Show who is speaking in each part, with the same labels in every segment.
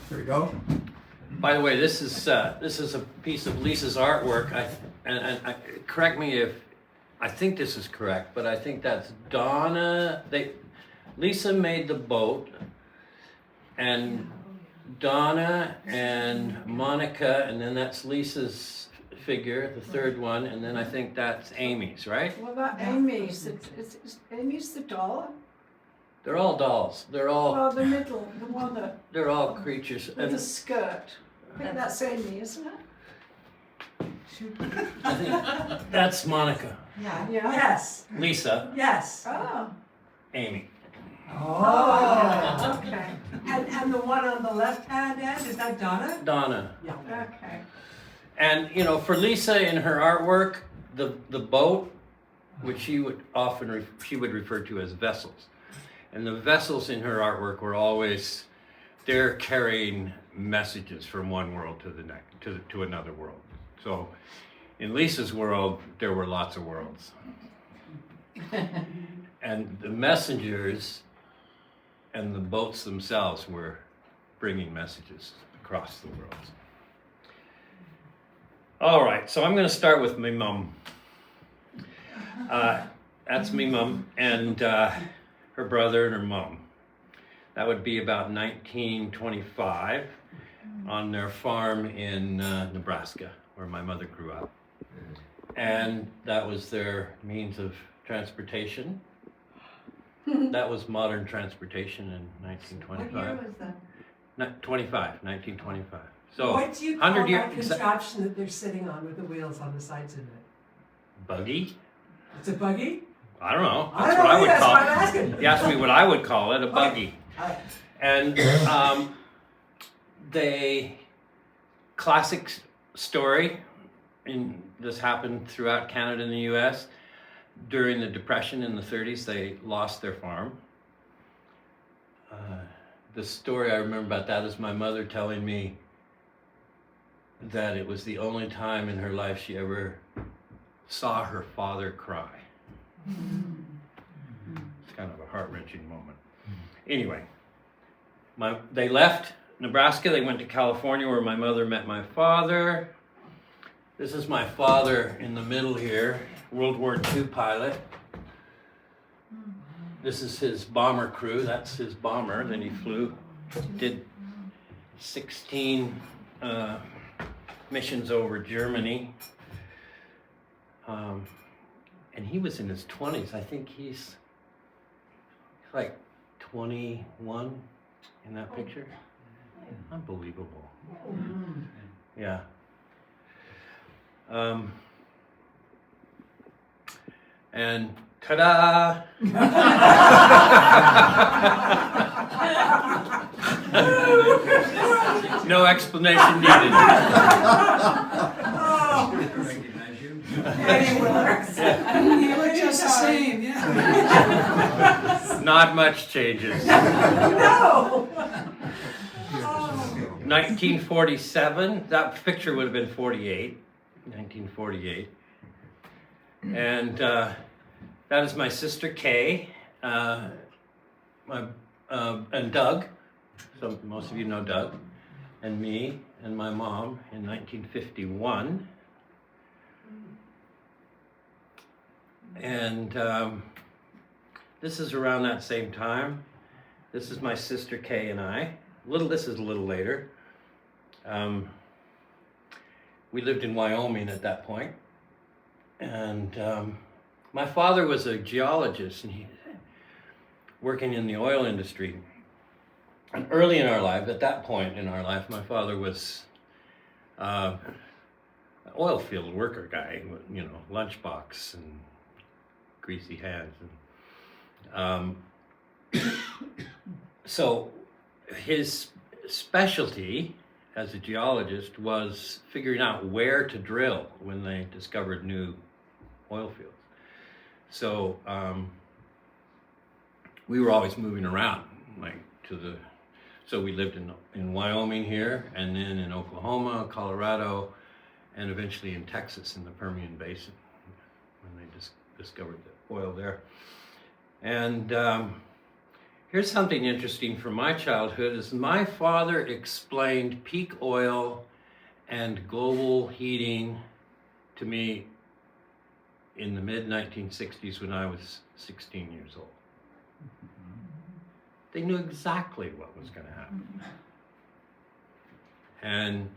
Speaker 1: There we go.
Speaker 2: By the way, this is a piece of Lisa's artwork. Correct me if I think this is correct, but I think that's Donna. Lisa made the boat, and Donna and Monica, and then that's Lisa's figure, the third one, and then I think that's Amy's, right?
Speaker 3: Well, that Amy's, it's Amy's the doll.
Speaker 2: They're all dolls. They're all.
Speaker 3: Well, the middle, the one that
Speaker 2: They're all creatures.
Speaker 3: with the skirt. I think that's Amy, isn't it?
Speaker 2: I think that's Monica.
Speaker 4: Yeah.
Speaker 3: Yeah.
Speaker 4: Yes.
Speaker 2: Lisa.
Speaker 4: Yes.
Speaker 3: Oh.
Speaker 2: Amy.
Speaker 4: Oh.
Speaker 3: Okay.
Speaker 4: And the one on the left hand end, is that Donna?
Speaker 2: Donna.
Speaker 4: Yeah.
Speaker 3: Okay.
Speaker 2: And you know, for Lisa in her artwork, the boat, which she would often she would refer to as vessels, and the vessels in her artwork were always they're carrying messages from one world to the next to another world. So in Lisa's world, there were lots of worlds, and the messengers and the boats themselves were bringing messages across the world. All right, so I'm going to start with my mum. That's me mum and her brother and her mom. That would be about 1925 on their farm in Nebraska, where my mother grew up. And that was their means of transportation. That was modern transportation in 1925.
Speaker 4: What year was that?
Speaker 2: 1925. So,
Speaker 4: what do you call
Speaker 2: 100
Speaker 4: that
Speaker 2: years.
Speaker 4: contraption that they're sitting on with the wheels on the sides of it?
Speaker 2: Buggy?
Speaker 4: It's a buggy?
Speaker 2: I don't know.
Speaker 4: I
Speaker 2: That's
Speaker 4: don't
Speaker 2: what I
Speaker 4: know,
Speaker 2: would
Speaker 4: that's
Speaker 2: call
Speaker 4: what I'm
Speaker 2: it.
Speaker 4: asking.
Speaker 2: You asked me what I would call it, a buggy.
Speaker 4: Okay.
Speaker 2: And the classic story, this happened throughout Canada and the US. During the Depression in the 30s, they lost their farm. The story I remember about that is my mother telling me that it was the only time in her life she ever saw her father cry. It's kind of a heart-wrenching moment. Anyway, they left Nebraska, they went to California where my mother met my father. This is my father in the middle here, World War II pilot. This is his bomber crew, that's his bomber that he flew. Did 16 missions over Germany. And he was in his 20s. I think he's like 21 in that picture. Unbelievable. Yeah. And ta-da! No explanation needed.
Speaker 4: You look just the same, yeah.
Speaker 2: Not much changes.
Speaker 4: No!
Speaker 2: 1947, that picture would have been 1948. And that is my sister Kay, and Doug, so most of you know Doug, and me and my mom in 1951. And this is around that same time. This is my sister Kay and I. This is a little later. We lived in Wyoming at that point. And my father was a geologist and he working in the oil industry. And early in our life, at that point in our life, my father was an oil field worker guy, you know, lunchbox and greasy hands. And, so his specialty as a geologist was figuring out where to drill when they discovered new oil fields. So we were always moving around, so we lived in Wyoming here, and then in Oklahoma, Colorado, and eventually in Texas in the Permian Basin when they discovered the oil there. And here's something interesting from my childhood is my father explained peak oil and global heating to me in the mid-1960s when I was 16 years old. They knew exactly what was going to happen. And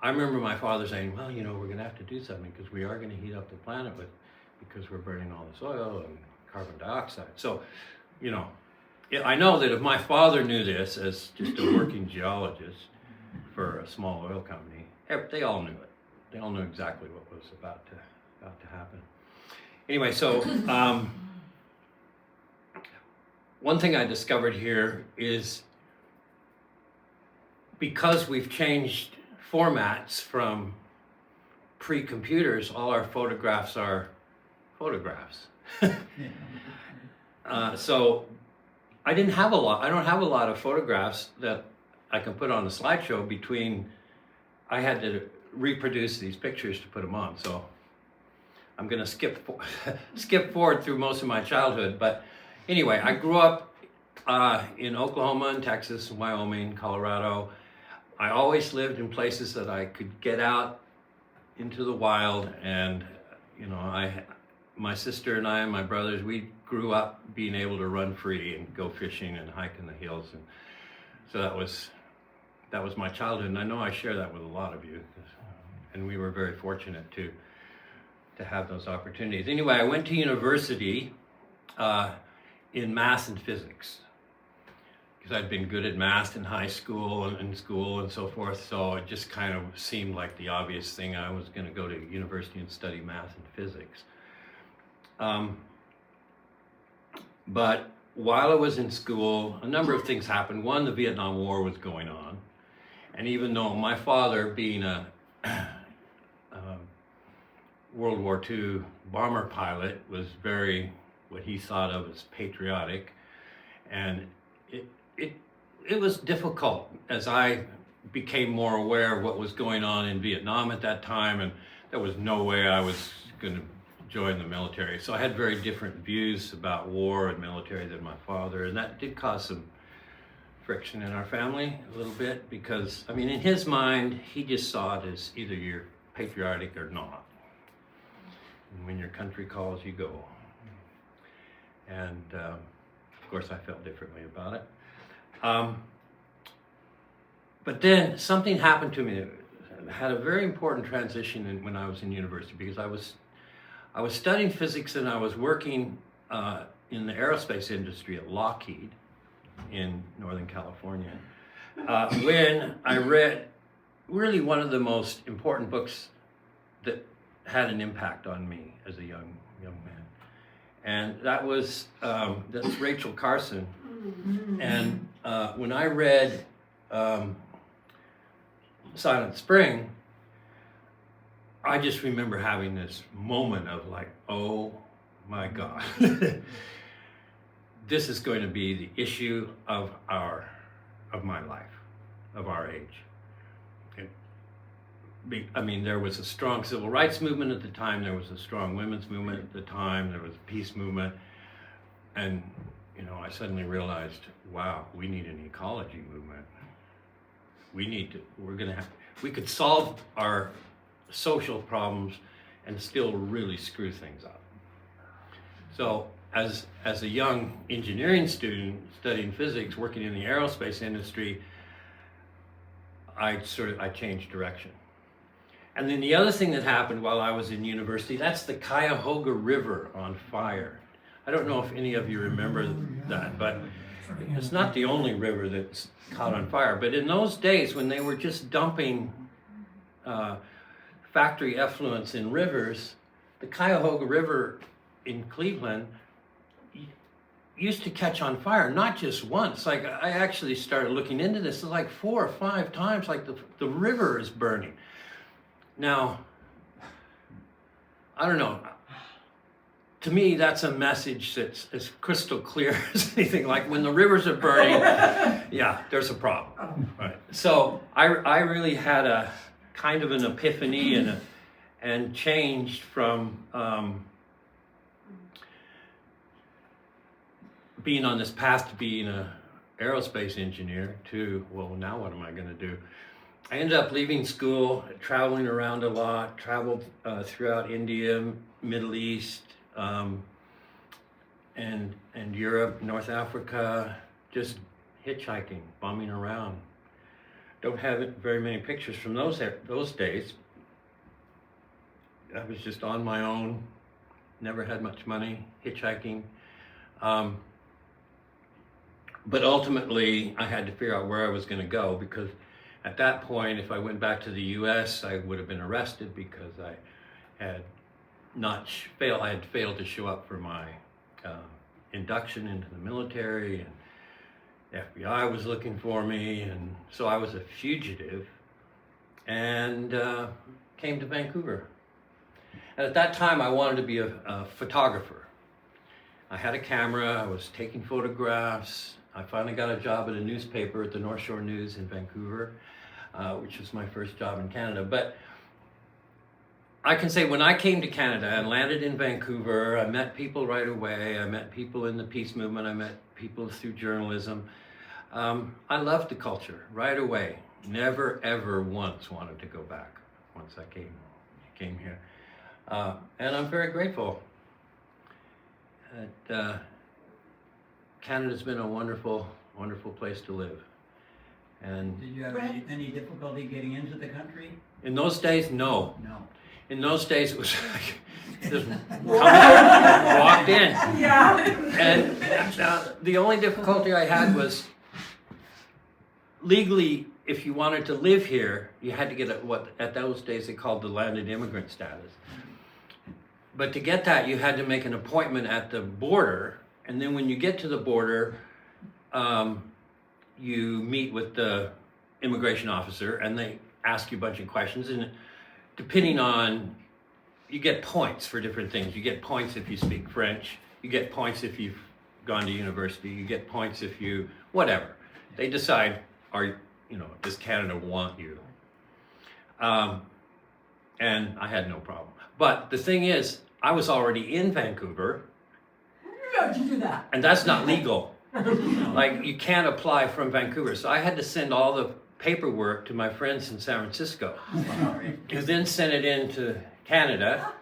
Speaker 2: I remember my father saying, well, you know, we're going to have to do something because we are going to heat up the planet because we're burning all this oil and carbon dioxide. So, you know, I know that if my father knew this as just a working geologist for a small oil company, they all knew it. They all knew exactly what was about to happen. Anyway, so one thing I discovered here is because we've changed formats from pre-computers, all our photographs are photographs. So I don't have a lot of photographs that I can put on a slideshow I had to reproduce these pictures to put them on. So I'm going to skip forward through most of my childhood. But anyway, I grew up in Oklahoma and Texas and Wyoming, Colorado. I always lived in places that I could get out into the wild. And, you know, my sister and I and my brothers, we grew up being able to run free and go fishing and hike in the hills. And so that was my childhood. And I know I share that with a lot of you. And we were very fortunate to have those opportunities. Anyway, I went to university in math and physics because I'd been good at math in high school and so forth. So it just kind of seemed like the obvious thing. I was going to go to university and study math and physics. But while I was in school, a number of things happened. One, the Vietnam War was going on. And even though my father, being a World War II bomber pilot, was very, what he thought of as patriotic, and it was difficult as I became more aware of what was going on in Vietnam at that time, and there was no way I was going to join the military. So I had very different views about war and military than my father, and that did cause some friction in our family a little bit because, I mean, in his mind, he just saw it as either you're patriotic or not. And when your country calls, you go. And of course, I felt differently about it. But then something happened to me. I had a very important transition when I was in university because I was studying physics and I was working in the aerospace industry at Lockheed in Northern California, when I read really one of the most important books that had an impact on me as a young man. And that's Rachel Carson. And when I read Silent Spring, I just remember having this moment of like, oh my God. This is going to be the issue of my life, of our age. I mean, there was a strong civil rights movement at the time, there was a strong women's movement at the time, there was a peace movement, and, you know, I suddenly realized, wow, we need an ecology movement. We could solve our social problems and still really screw things up. So, as a young engineering student studying physics, working in the aerospace industry, I changed direction. And then the other thing that happened while I was in university, that's the Cuyahoga River on fire. I don't know if any of you remember that, but it's not the only river that's caught on fire. But in those days when they were just dumping factory effluents in rivers, the Cuyahoga River in Cleveland used to catch on fire, not just once. Like, I actually started looking into this, like 4 or 5 times, like the river is burning. Now, I don't know. To me, that's a message that's as crystal clear as anything. Like, when the rivers are burning, yeah, there's a problem. Right. So I really had a kind of an epiphany and changed from being on this path to being a aerospace engineer to, well, now what am I going to do? I ended up leaving school, traveling around a lot, traveled throughout India, Middle East, and Europe, North Africa, just hitchhiking, bumming around. Don't have very many pictures from those days. I was just on my own, never had much money, hitchhiking. But ultimately, I had to figure out where I was going to go, because at that point, if I went back to the U.S., I would have been arrested because I had I had failed to show up for my induction into the military, and the FBI was looking for me, and so I was a fugitive, and came to Vancouver. And at that time, I wanted to be a photographer. I had a camera, I was taking photographs. I finally got a job at a newspaper at the North Shore News in Vancouver, which was my first job in Canada. But I can say when I came to Canada and landed in Vancouver, I met people right away. I met people in the peace movement. I met people through journalism. I loved the culture right away. Never, ever once wanted to go back once I came here. And I'm very grateful. Canada's been a wonderful, wonderful place to live. And
Speaker 1: did you have any difficulty getting into the country?
Speaker 2: In those days, no.
Speaker 1: No.
Speaker 2: In those days, it was like, just walked in.
Speaker 3: Yeah.
Speaker 2: And the only difficulty I had was, legally, if you wanted to live here, you had to get what at those days they called the landed immigrant status. But to get that, you had to make an appointment at the border, and then when you get to the border, you meet with the immigration officer, and they ask you a bunch of questions, and depending on, you get points for different things. You get points if you speak French, you get points if you've gone to university, you get points if you, whatever. They decide, does Canada want you? And I had no problem. But the thing is, I was already in Vancouver.
Speaker 4: How'd you do that?
Speaker 2: And that's not legal. Like, you can't apply from Vancouver. So I had to send all the paperwork to my friends in San Francisco, who then sent it into Canada.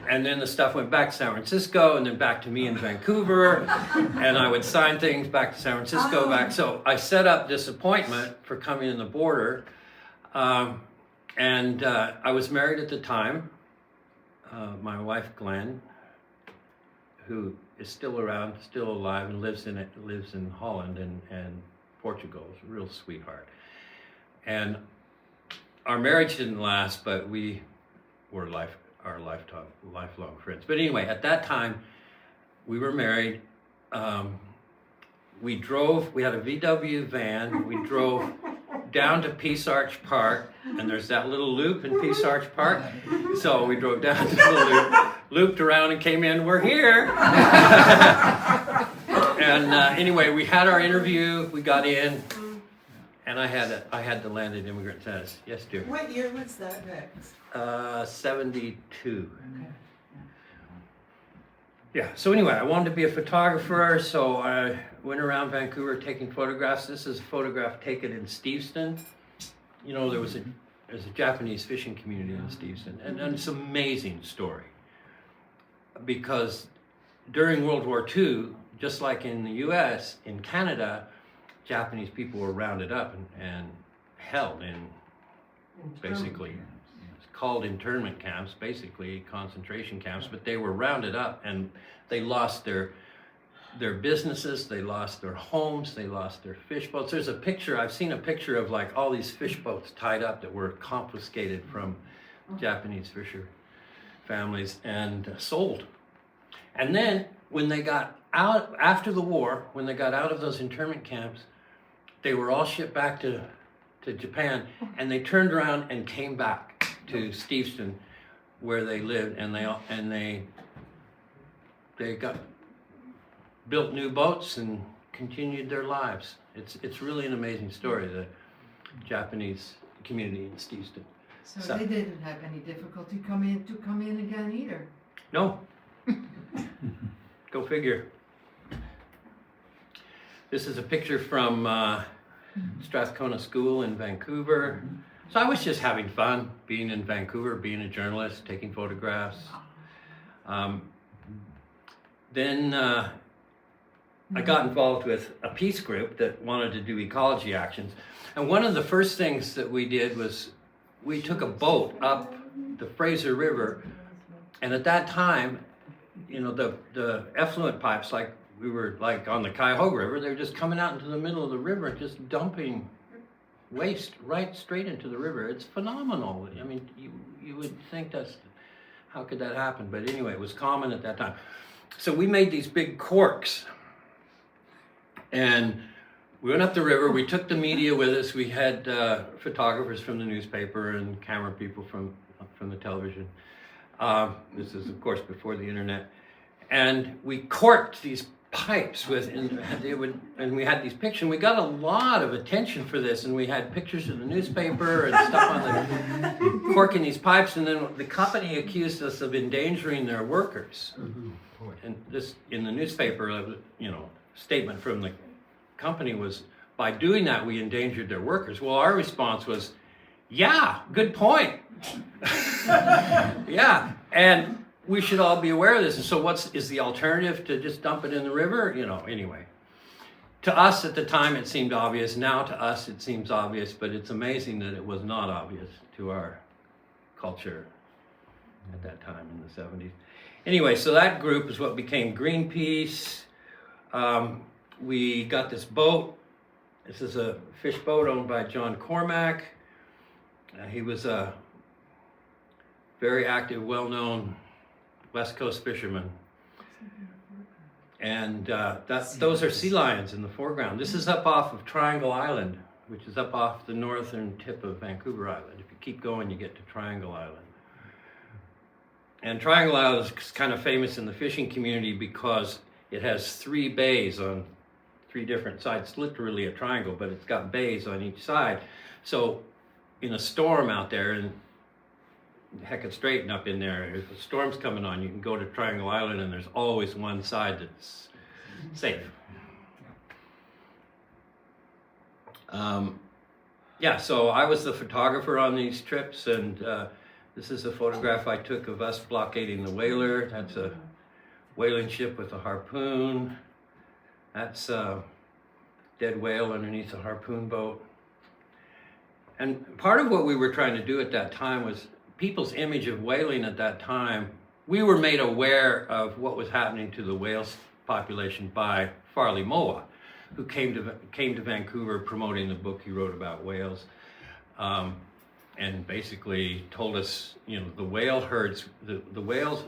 Speaker 2: And then the stuff went back to San Francisco, and then back to me in Vancouver. And I would sign things back to San Francisco, back. So I set up this appointment for coming in the border. And I was married at the time. My wife, Glenn, who is still around, still alive, and lives in Holland and Portugal. Is a real sweetheart. And our marriage didn't last, but we were lifelong friends. But anyway, at that time, we were married. We had a VW van. We drove down to Peace Arch Park, and there's that little loop in Peace Arch Park. So we drove down to the loop, looped around and came in, we're here. And anyway, we had our interview, we got in, and I had the landed immigrant status. Yes, dear.
Speaker 3: What year was that, Rex?
Speaker 2: 72. Yeah, so anyway, I wanted to be a photographer, so I went around Vancouver taking photographs. This is a photograph taken in Steveston. You know, there's a Japanese fishing community in Steveston, and it's an amazing story. Because during World War II, just like in the US, in Canada, Japanese people were rounded up and held in, basically, it's called internment camps, basically concentration camps, but they were rounded up and they lost their businesses, they lost their homes, they lost their fish boats. There's a picture, I've seen a picture of like all these fish boats tied up that were confiscated from Japanese fisher families and sold. And then when they got out, after the war, when they got out of those internment camps, they were all shipped back to Japan, and they turned around and came back to Steveston where they lived, and they built new boats and continued their lives. It's really an amazing story, the Japanese community in Steveston.
Speaker 5: So they didn't have any difficulty come in again either.
Speaker 2: No. Go figure. This is a picture from Strathcona School in Vancouver. So I was just having fun being in Vancouver, being a journalist, taking photographs. Then I got involved with a peace group that wanted to do ecology actions. And one of the first things that we did was we took a boat up the Fraser River. And at that time, you know, the effluent pipes, like we were like on the Cuyahoga River, they were just coming out into the middle of the river and just dumping waste right straight into the river. It's phenomenal. I mean, you would think how could that happen? But anyway, it was common at that time. So we made these big corks, and we went up the river. We took the media with us. We had photographers from the newspaper and camera people from the television. This is, of course, before the internet. And we corked these pipes and we had these pictures. And we got a lot of attention for this, and we had pictures in the newspaper and stuff on the corking these pipes. And then the company accused us of endangering their workers. And this in the newspaper, you know, statement from the company was, by doing that we endangered their workers. Well, our response was, yeah, good point. Yeah, and we should all be aware of this. And so is the alternative to just dump it in the river? You know, anyway. To us at the time it seemed obvious. Now to us it seems obvious, but it's amazing that it was not obvious to our culture at that time in the 70s. Anyway, so that group is what became Greenpeace. We got this boat. This is a fish boat owned by John Cormack. He was a very active, well-known West Coast fisherman. And those are sea lions in the foreground. This is up off of Triangle Island, which is up off the northern tip of Vancouver Island. If you keep going, you get to Triangle Island. And Triangle Island is kind of famous in the fishing community because it has 3 bays on 3 different sides. It's literally a triangle, but it's got bays on each side. So in a storm out there, and heck, it's straighten up in there. If a storm's coming on, you can go to Triangle Island and there's always one side that's safe. Yeah, so I was the photographer on these trips, and this is a photograph I took of us blockading the Weyler. That's a whaling ship with a harpoon. That's a dead whale underneath a harpoon boat. And part of what we were trying to do at that time was people's image of whaling at that time. We were made aware of what was happening to the whale population by Farley Moa, who came to Vancouver promoting the book he wrote about whales, and basically told us, you know, the whale herds, the whales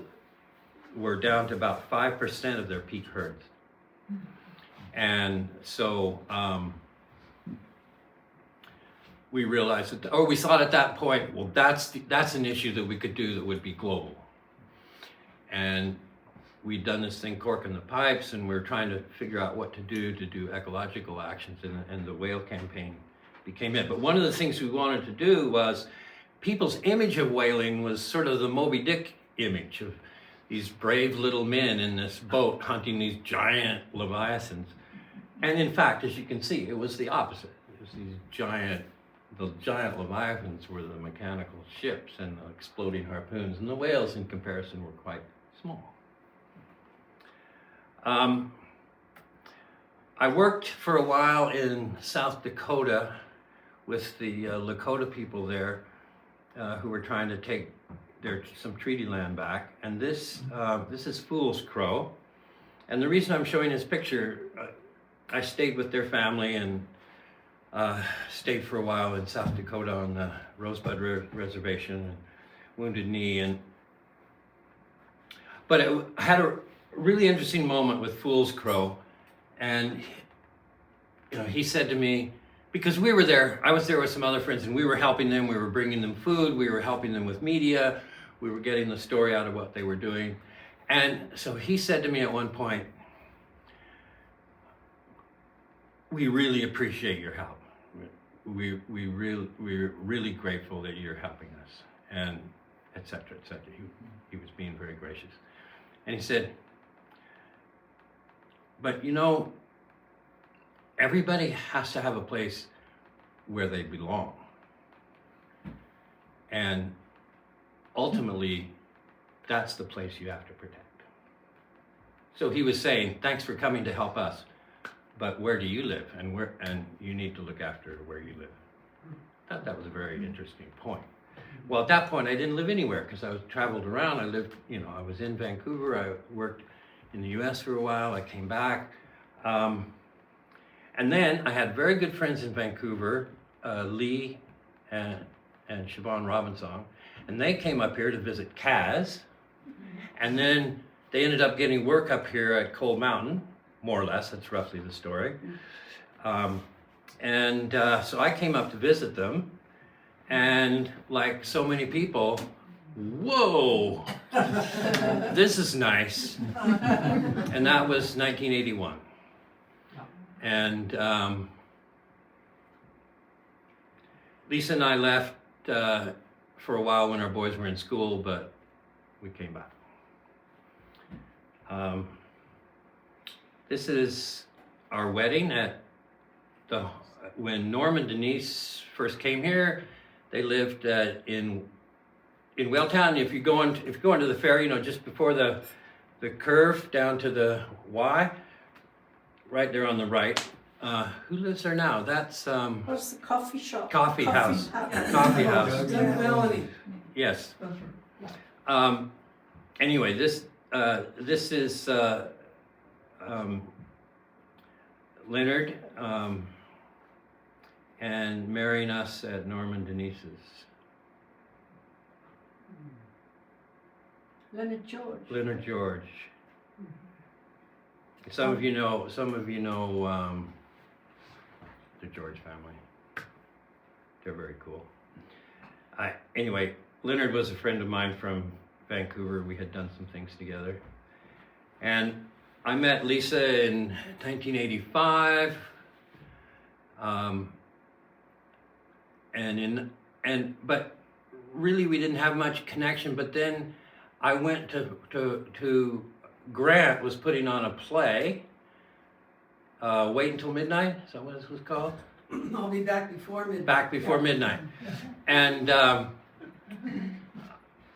Speaker 2: were down to about 5% of their peak herds. And so we realized that, or we thought at that point, well, that's an issue that we could do that would be global. And we'd done this thing, corking the pipes, and we were trying to figure out what to do ecological actions, and the whale campaign became it. But one of the things we wanted to do was, people's image of whaling was sort of the Moby Dick image of these brave little men in this boat hunting these giant leviathans. And in fact, as you can see, it was the opposite. It was the giant leviathans were the mechanical ships and the exploding harpoons, and the whales in comparison were quite small. I worked for a while in South Dakota with the Lakota people there who were trying to take some treaty land back. And this is Fool's Crow. And the reason I'm showing this picture, I stayed with their family and stayed for a while in South Dakota on the Rosebud Reservation, and Wounded Knee. But I had a really interesting moment with Fool's Crow. And you know, he said to me, because we were there, I was there with some other friends, and we were helping them, we were bringing them food, we were helping them with media, we were getting the story out of what they were doing. And so he said to me at one point, we really appreciate your help. We're really grateful that you're helping us, and et cetera, et cetera. He was being very gracious. And he said, but you know, everybody has to have a place where they belong. And ultimately, that's the place you have to protect. So he was saying, thanks for coming to help us, but where do you live? And you need to look after where you live. I thought that was a very interesting point. Well, at that point, I didn't live anywhere because I was traveled around. I lived, I was in Vancouver. I worked in the US for a while. I came back. And then I had very good friends in Vancouver, Lee and Siobhan Robinson, and they came up here to visit Kaz. And then they ended up getting work up here at Cold Mountain, more or less. That's roughly the story. So I came up to visit them, and like so many people, whoa, this is nice. And that was 1981. And Lisa and I left for a while when our boys were in school, but we came back. This is our wedding when Norm and Denise first came here. They lived in Whaletown. If you go into the ferry, just before the curve down to the Y, right there on the right. Who lives there now? That's
Speaker 3: What's the coffee shop?
Speaker 2: Coffee house. Coffee house.
Speaker 4: Melanie.
Speaker 2: Yes. Anyway, this is Leonard and marrying us at Norm and Denise's.
Speaker 3: Leonard George.
Speaker 2: Leonard George. Some of you know the George family. They're very cool. Anyway, Leonard was a friend of mine from Vancouver. We had done some things together. And I met Lisa in 1985. But really we didn't have much connection. But then I went to Grant was putting on a play. Wait Until Midnight, is that what this was called?
Speaker 4: I'll be back before midnight.
Speaker 2: Back before midnight. And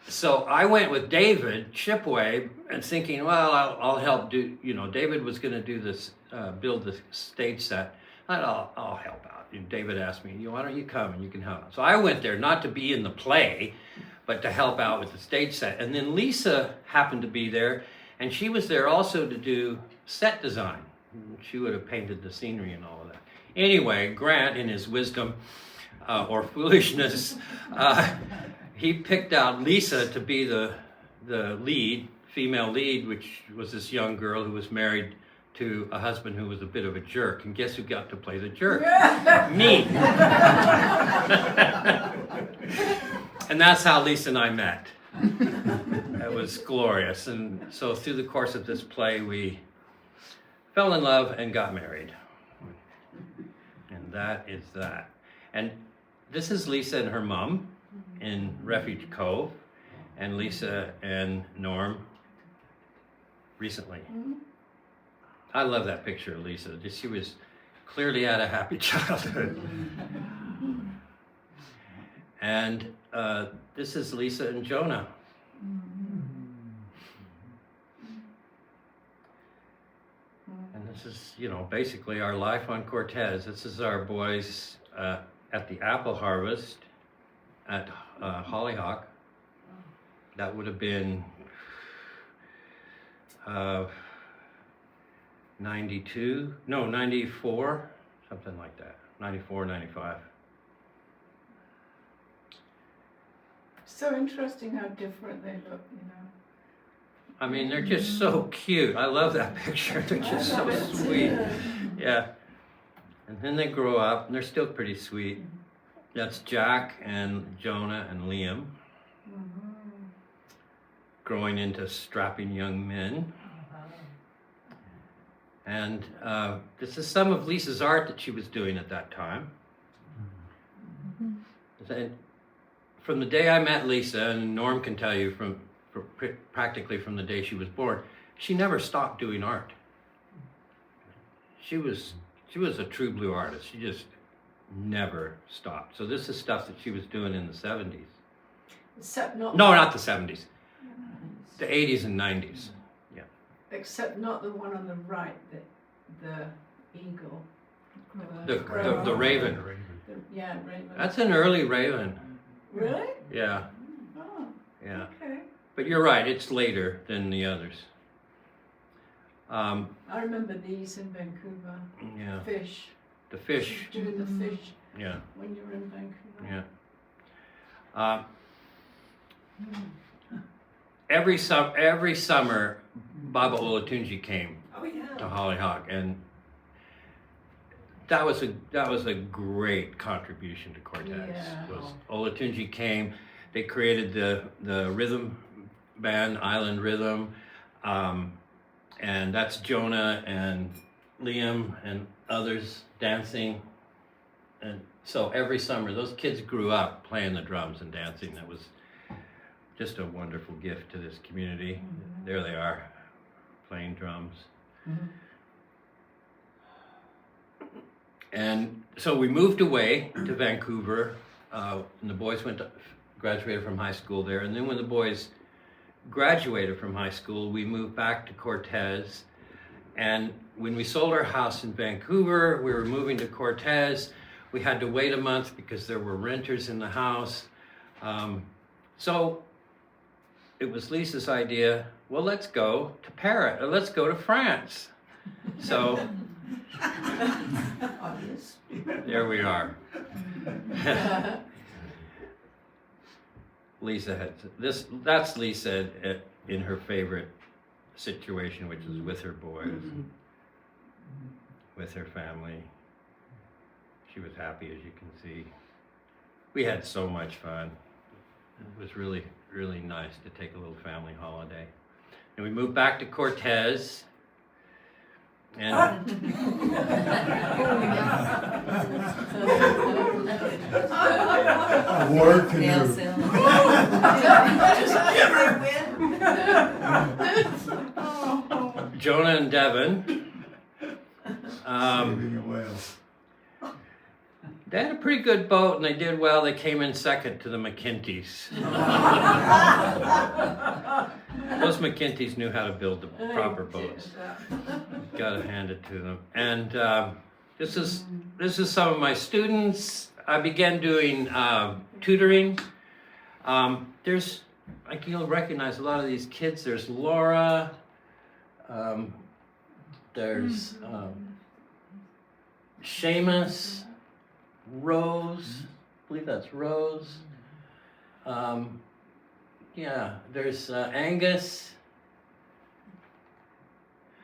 Speaker 2: so I went with David Shipway and thinking, well, I'll help do, David was going to do this, build the stage set. I'll help out. And David asked me, why don't you come and you can help. So I went there not to be in the play, but to help out with the stage set. And then Lisa happened to be there, and she was there also to do set design. She would have painted the scenery and all of that. Anyway, Grant, in his wisdom or foolishness, he picked out Lisa to be the lead, female lead, which was this young girl who was married to a husband who was a bit of a jerk. And guess who got to play the jerk? Me. And that's how Lisa and I met. It was glorious. And so through the course of this play, we fell in love and got married. And that is that. And this is Lisa and her mom in Refuge Cove, and Lisa and Norm recently. I love that picture of Lisa. She was clearly had a happy childhood. And this is Lisa and Jonah. And this is, basically our life on Cortes. This is our boys at the apple harvest at Hollyhock. That would have been 94, something like that. 94, 95.
Speaker 3: So interesting how different they look,
Speaker 2: I mean, they're just so cute. I love that picture. They're just so sweet. Yeah. And then they grow up, and they're still pretty sweet. That's Jack and Jonah and Liam. Growing into strapping young men. And this is some of Lisa's art that she was doing at that time. And from the day I met Lisa, and Norm can tell you practically from the day she was born, she never stopped doing art. She was She was a true blue artist. She just never stopped. So this is stuff that she was doing in the 70s.
Speaker 3: Except not.
Speaker 2: No, not the 70s. The 80s and 90s. Yeah.
Speaker 3: Except not the one on the right, the eagle.
Speaker 2: The raven.
Speaker 3: Yeah, raven.
Speaker 2: That's an early raven.
Speaker 3: Really?
Speaker 2: Yeah.
Speaker 3: Oh,
Speaker 2: Yeah.
Speaker 3: okay.
Speaker 2: But you're right, it's later than the others.
Speaker 3: I remember these in Vancouver.
Speaker 2: Yeah.
Speaker 3: Fish.
Speaker 2: The fish.
Speaker 3: Doing the fish
Speaker 2: Yeah.
Speaker 3: when you were in Vancouver.
Speaker 2: Yeah. Every summer, Baba Olatunji came
Speaker 4: Oh, yeah.
Speaker 2: to Hollyhock, and that was a great contribution to Cortes.
Speaker 3: Yeah.
Speaker 2: Was Olatunji came, they created the rhythm band, Island Rhythm, and that's Jonah and Liam and others dancing. And so every summer, those kids grew up playing the drums and dancing. That was just a wonderful gift to this community.
Speaker 3: Mm-hmm.
Speaker 2: There they are, playing drums.
Speaker 3: Mm-hmm.
Speaker 2: And so we moved away to Vancouver, and the boys graduated from high school there. And then when the boys graduated from high school, we moved back to Cortes. And when we sold our house in Vancouver, we were moving to Cortes. We had to wait a month because there were renters in the house. So it was Lisa's idea, well, let's go to Paris, or let's go to France. So
Speaker 4: Obvious.
Speaker 2: there we are. Lisa had this. That's Lisa in her favorite situation, which is with her boys, with her family. She was happy, as you can see. We had so much fun. It was really, really nice to take a little family holiday. And we moved back to Cortes. And
Speaker 6: A war canoe.
Speaker 2: Jonah and Devin,
Speaker 6: Saving a whale.
Speaker 2: they had a pretty good boat and they did well. They came in second to the McKintys. Those McKintys knew how to build the proper boats. Gotta hand it to them. And this is some of my students. I began doing tutoring. There's, like, you'll recognize a lot of these kids. There's Laura. There's Seamus, Rose. I believe that's Rose. Yeah, there's Angus.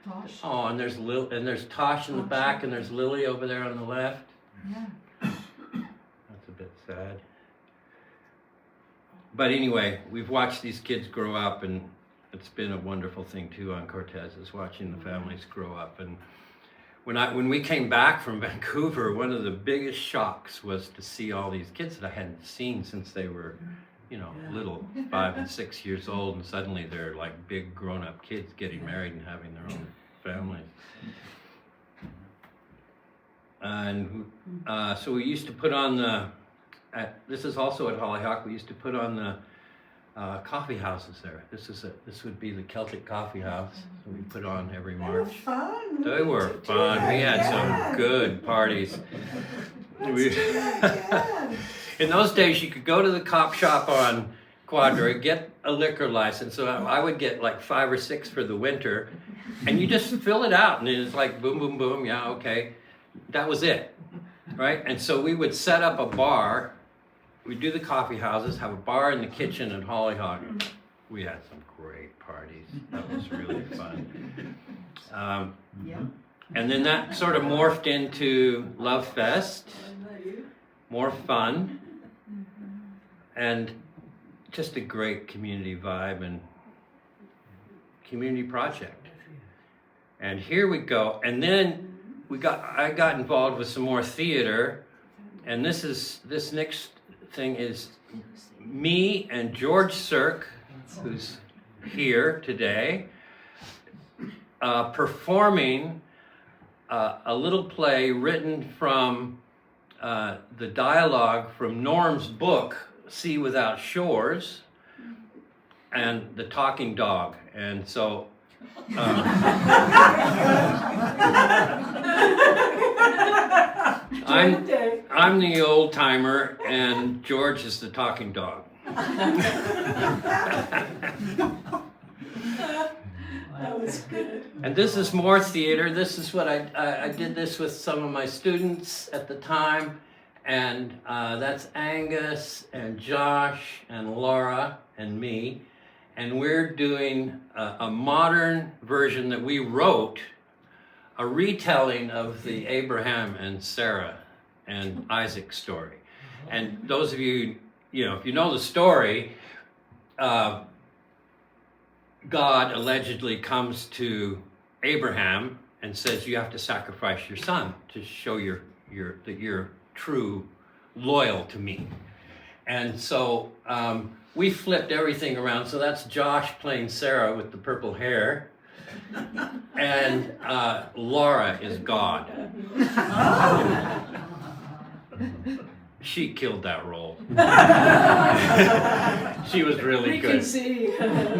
Speaker 5: Tosh.
Speaker 2: Oh, and there's Tosh in the back, and there's Lily over there on the left.
Speaker 5: Yeah.
Speaker 2: That's a bit sad. But anyway, we've watched these kids grow up, and it's been a wonderful thing too on Cortes, is watching the families grow up. And when we came back from Vancouver, one of the biggest shocks was to see all these kids that I hadn't seen since they were, little, 5 and 6 years old, and suddenly they're like big grown-up kids getting married and having their own families. And so we used to put on this is also at Hollyhock, we used to put on the coffee houses there. This would be the Celtic Coffee House that we put on every March.
Speaker 4: Fun.
Speaker 2: They were fun. We had some good parties. In those days, you could go to the cop shop on Quadra, get a liquor license. So I would get like 5 or 6 for the winter, and you just fill it out, and it's like boom, boom, boom. Yeah, okay, that was it, right? And so we would set up a bar. We'd do the coffee houses, have a bar in the kitchen at Hollyhock. We had some great parties. That was really fun.
Speaker 5: Yeah.
Speaker 2: And then that sort of morphed into Love Fest, more fun, and just a great community vibe and community project. And here we go. And then I got involved with some more theater, and this next thing is me and George Cirque, who's here today, performing a little play written from the dialogue from Norm's book, Sea Without Shores, and The Talking Dog. And so I'm the old timer, and George is the talking dog.
Speaker 3: That was good.
Speaker 2: And this is more theater. This is what I did this with some of my students at the time. And that's Angus and Josh and Laura and me. And we're doing a modern version that we wrote, a retelling of the Abraham and Sarah and Isaac story. And those of you, if you know the story, God allegedly comes to Abraham and says, you have to sacrifice your son to show that you're true loyal to me. And so we flipped everything around. So that's Josh playing Sarah with the purple hair. And Laura is God. She killed that role. She was really good.
Speaker 3: We can see.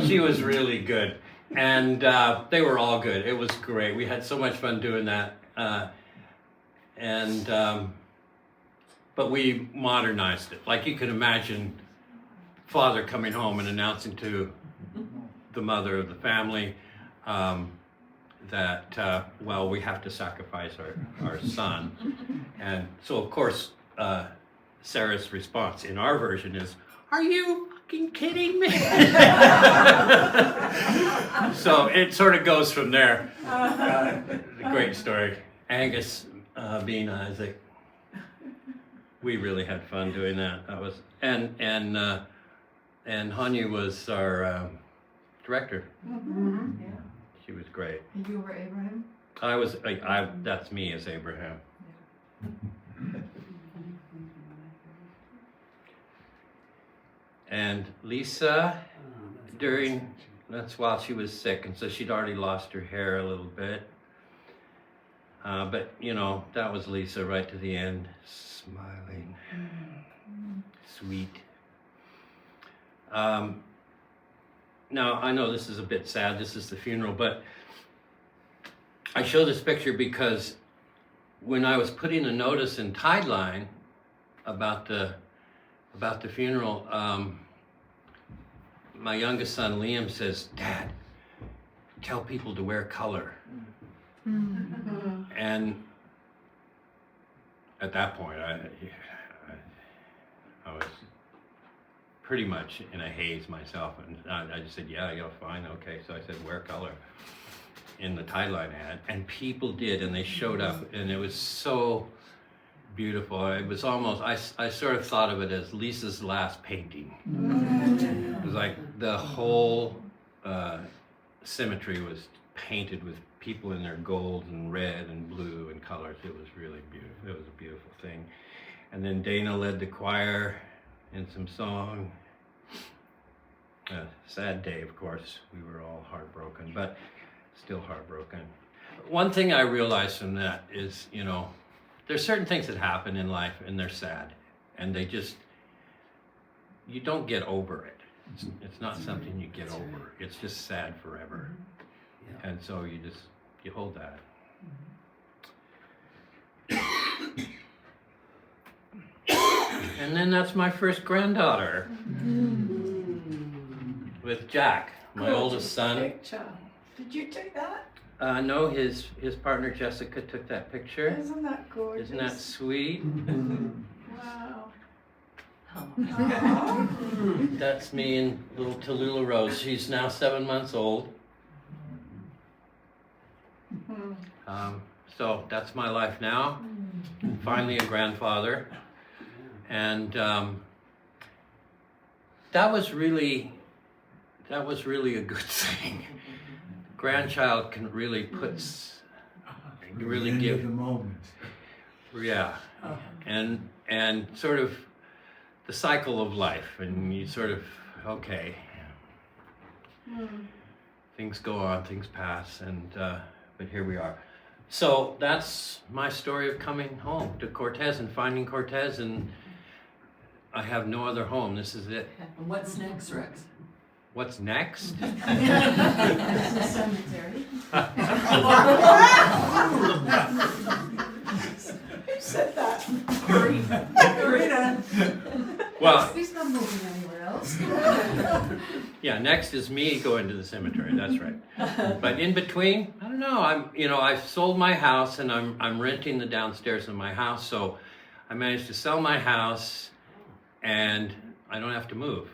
Speaker 2: She was really good. And they were all good. It was great. We had so much fun doing that. But we modernized it. Like you could imagine father coming home and announcing to the mother of the family that, we have to sacrifice our son. And so, of course, Sarah's response in our version is, are you fucking kidding me? So it sort of goes from there. Great story. Angus being Isaac. We really had fun doing that. That was and Hanya was our director.
Speaker 5: Mm-hmm. Yeah.
Speaker 2: She was great.
Speaker 5: And you were Abraham?
Speaker 2: That's me as Abraham.
Speaker 5: Yeah.
Speaker 2: And Lisa, that's while she was sick, and so she'd already lost her hair a little bit. But, that was Lisa right to the end, smiling, sweet. Now, I know this is a bit sad, this is the funeral, but I show this picture because when I was putting a notice in Tideline about the funeral, my youngest son Liam says, Dad, tell people to wear color. And at that point, I was pretty much in a haze myself, and I just said, yeah, fine, okay. So I said, wear color in the Tideline ad, and people did, and they showed up, and it was so beautiful. It was almost, I sort of thought of it as Lisa's last painting. It was like the whole symmetry was painted with people in their gold and red and blue and colors. It was really beautiful. It was a beautiful thing. And then Dana led the choir in some song. Sad day, of course. We were all heartbroken, but still heartbroken. One thing I realized from that is, there's certain things that happen in life and they're sad, and you don't get over it. It's not something you get over. It's just sad forever. And so you hold that. And then that's my first granddaughter with Jack, my oldest son.
Speaker 3: Picture. Did you take that?
Speaker 2: No, his partner Jessica took that picture.
Speaker 3: Isn't that gorgeous?
Speaker 2: Isn't that sweet?
Speaker 3: Wow.
Speaker 2: That's me and little Tallulah Rose. She's now 7 months old. So that's my life now. Finally a grandfather. And that was really a good thing. Grandchild can really give
Speaker 6: the moment.
Speaker 2: Yeah, and sort of the cycle of life, and you sort of things go on, things pass, and but here we are. So that's my story of coming home to Cortes and finding Cortes, and I have no other home. This is it.
Speaker 4: And what's next, Rex?
Speaker 2: What's next?
Speaker 5: It's a cemetery.
Speaker 3: Who said that?
Speaker 4: Rita.
Speaker 2: Well,
Speaker 5: He's not moving anywhere else.
Speaker 2: yeah, next is me going to the cemetery. That's right. But in between, I don't know. I've sold my house and I'm renting the downstairs of my house. So I managed to sell my house and I don't have to move.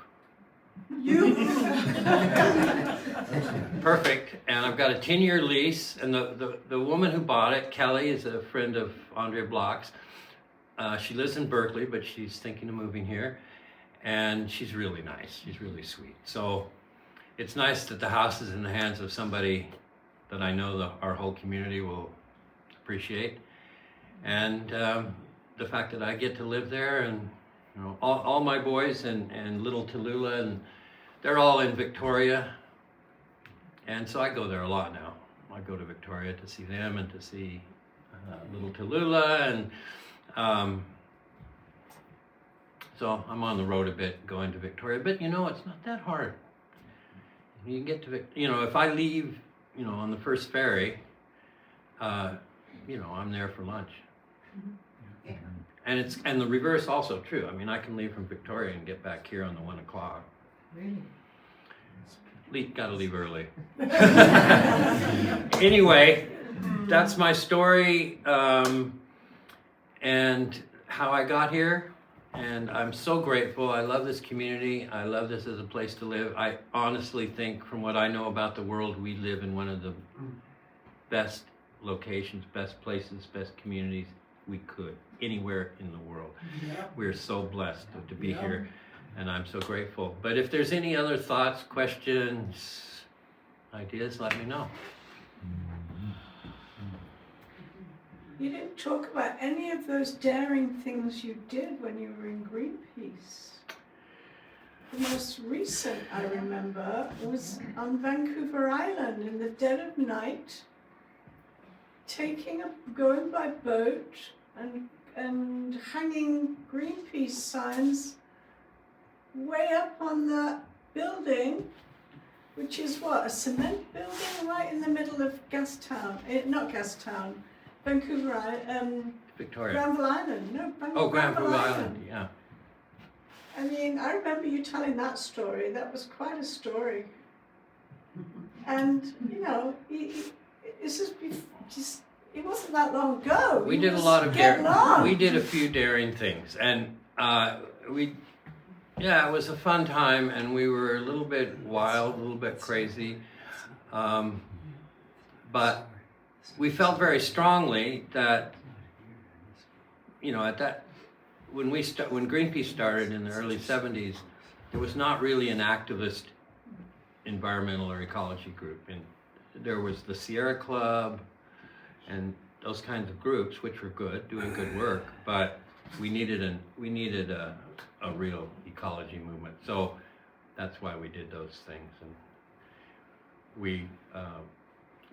Speaker 2: Perfect. And I've got a 10-year lease. And the woman who bought it, Kelly, is a friend of Andre Block's. She lives in Berkeley, but she's thinking of moving here. And she's really nice. She's really sweet. So it's nice that the house is in the hands of somebody that I know our whole community will appreciate. And the fact that I get to live there, and all my boys and little Tallulah, and they're all in Victoria. And so I go there a lot now. I go to Victoria to see them and to see little Tallulah, and so I'm on the road a bit going to Victoria, but it's not that hard. You can get to if I leave, on the first ferry, I'm there for lunch.
Speaker 5: Yeah.
Speaker 2: And the reverse also true. I mean, I can leave from Victoria and get back here on the 1 o'clock.
Speaker 5: Really?
Speaker 2: Gotta leave early. Anyway, that's my story, and how I got here. And I'm so grateful. I love this community. I love this as a place to live. I honestly think, from what I know about the world, we live in one of the best locations, best places, best communities we could, anywhere in the world.
Speaker 3: Yeah.
Speaker 2: We're so blessed to be
Speaker 3: Yeah.
Speaker 2: here, and I'm so grateful. But if there's any other thoughts, questions, ideas, let me know.
Speaker 3: You didn't talk about any of those daring things you did when you were in Greenpeace. The most recent I remember was on Vancouver Island in the dead of night, going by boat and hanging Greenpeace signs way up on that building, which is a cement building right in the middle of not Gastown, Vancouver Island,
Speaker 2: Victoria.
Speaker 3: Granville Island, no,
Speaker 2: Granville Island, yeah.
Speaker 3: I mean, I remember you telling that story. That was quite a story. And, this is just, it wasn't that long ago.
Speaker 2: We
Speaker 3: You
Speaker 2: did a
Speaker 3: was
Speaker 2: lot of
Speaker 3: getting on.
Speaker 2: we did a few daring things, and it was a fun time, and we were a little bit wild, a little bit crazy, but we felt very strongly that, when Greenpeace started in the early 70s, there was not really an activist environmental or ecology group, and there was the Sierra Club and those kinds of groups, which were good, doing good work, but we needed a real ecology movement. So that's why we did those things, and we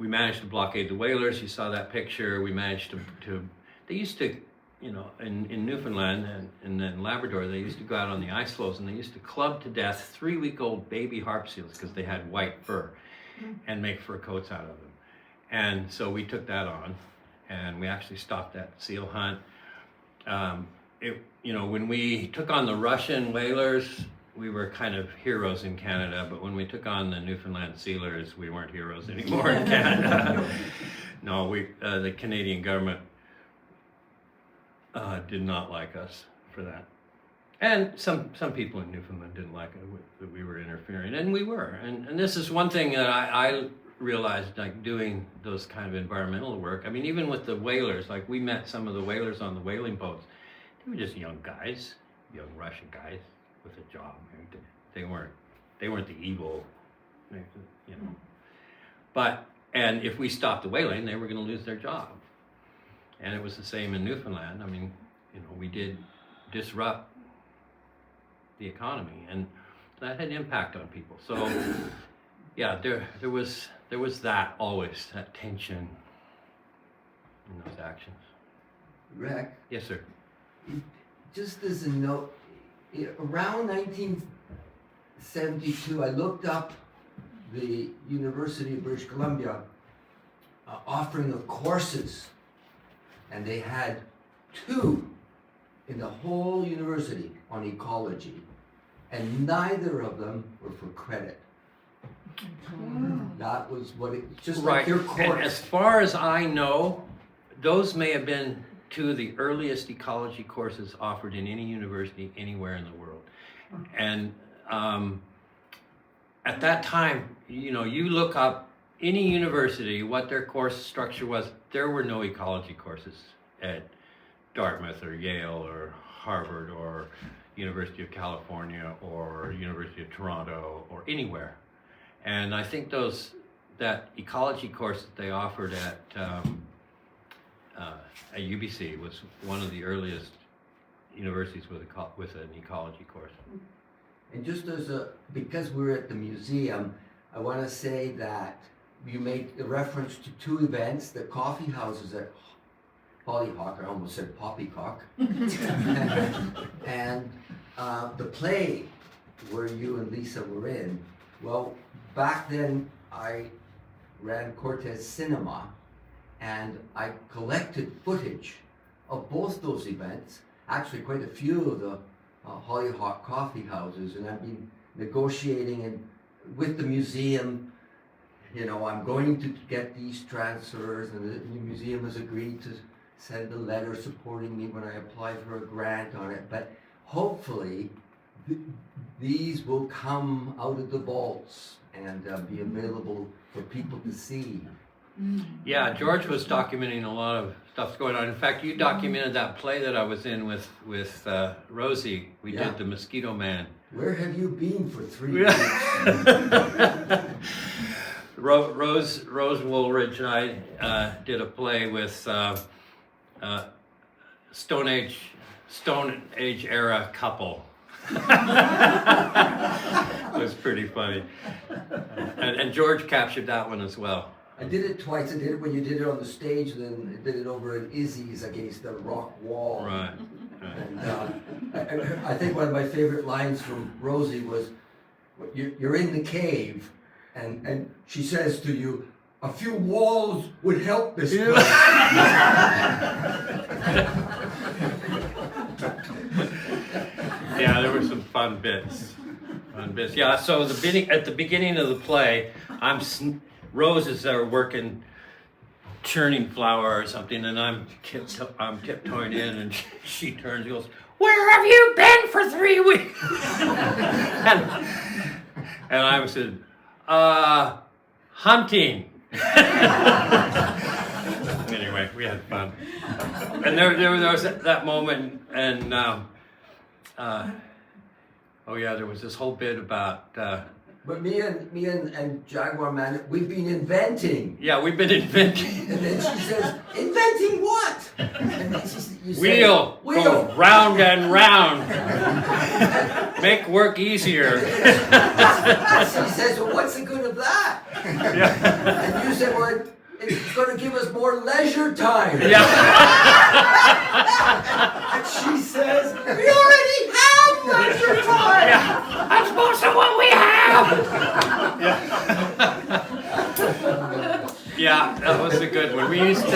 Speaker 2: managed to blockade the whalers. You saw that picture. We managed to they used to, in Newfoundland and in Labrador, they used to go out on the ice floes and they used to club to death 3-week-old baby harp seals because they had white fur, and make fur coats out of them. And so we took that on, and we actually stopped that seal hunt. When we took on the Russian whalers, we were kind of heroes in Canada, but when we took on the Newfoundland sealers, we weren't heroes anymore in Canada. No, the Canadian government did not like us for that. And some people in Newfoundland didn't like it, that we were interfering, and we were. And this is one thing that I realized, like, doing those kind of environmental work. I mean, even with the whalers, like, we met some of the whalers on the whaling boats. They were just young guys, young Russian guys with a job. They weren't the evil, But, and if we stopped the whaling, they were going to lose their job. And it was the same in Newfoundland. I mean, we did disrupt the economy, and that had impact on people. So, yeah, there was that always, that tension. in those actions.
Speaker 7: Rick,
Speaker 2: Yes, sir.
Speaker 7: just as a note, around 1972, I looked up the University of British Columbia offering of courses, and they had 2 in the whole university on ecology, and neither of them were for credit. That was what it, just like
Speaker 2: Right.
Speaker 7: your
Speaker 2: And
Speaker 7: course.
Speaker 2: as far as I know, those may have been 2 of the earliest ecology courses offered in any university anywhere in the world. And at that time, you know, you look up any university, what their course structure was, there were no ecology courses at Dartmouth or Yale or Harvard or University of California or University of Toronto or anywhere. And I think that ecology course that they offered at UBC was one of the earliest universities with an ecology course.
Speaker 7: And just because we're at the museum, I want to say that you made a reference to 2 events, the coffee houses at Hollyhock, I almost said poppycock, and the play where you and Lisa were in. Well, back then I ran Cortes Cinema, and I collected footage of both those events, actually quite a few of the Hollyhock coffee houses, and I've been negotiating with the museum. You know, I'm going to get these transfers, and the museum has agreed to send a letter supporting me when I apply for a grant on it. But hopefully, these will come out of the vaults and be available for people to see.
Speaker 2: Yeah, George was documenting a lot of stuff going on. In fact, you documented that play that I was in with Rosie. We did The Mosquito Man.
Speaker 7: Where have you been for 3 weeks?
Speaker 2: Rose Woolridge and I did a play with Stone Age era couple. It was pretty funny, and George captured that one as well.
Speaker 7: I did it twice. I did it when you did it on the stage, and then I did it over at Izzy's against the rock wall.
Speaker 2: Right.
Speaker 7: And I think one of my favorite lines from Rosie was, "You're in the cave, and she says to you, 'A few walls would help this place.'"
Speaker 2: Yeah, there were some fun bits. Yeah, so at the beginning of the play, Roses are working, churning flour or something, and I'm tiptoeing in, and she turns and goes, "Where have you been for 3 weeks?" and I said, hunting. Anyway, we had fun. And there was that moment, and there was this whole bit about.
Speaker 7: But me and Jaguar Man, we've been inventing.
Speaker 2: Yeah, we've been inventing.
Speaker 7: And then she says, "Inventing what?" And then you
Speaker 2: Wheel, go round and round. Make work easier.
Speaker 7: She says, "Well, what's the good of that?"
Speaker 2: Yeah.
Speaker 7: And you said, "Well, it's going to give us more leisure time."
Speaker 2: Yeah.
Speaker 7: And she says, "We already have leisure time."
Speaker 2: Yeah. That's most of what we have. Yeah, that was a good one. We used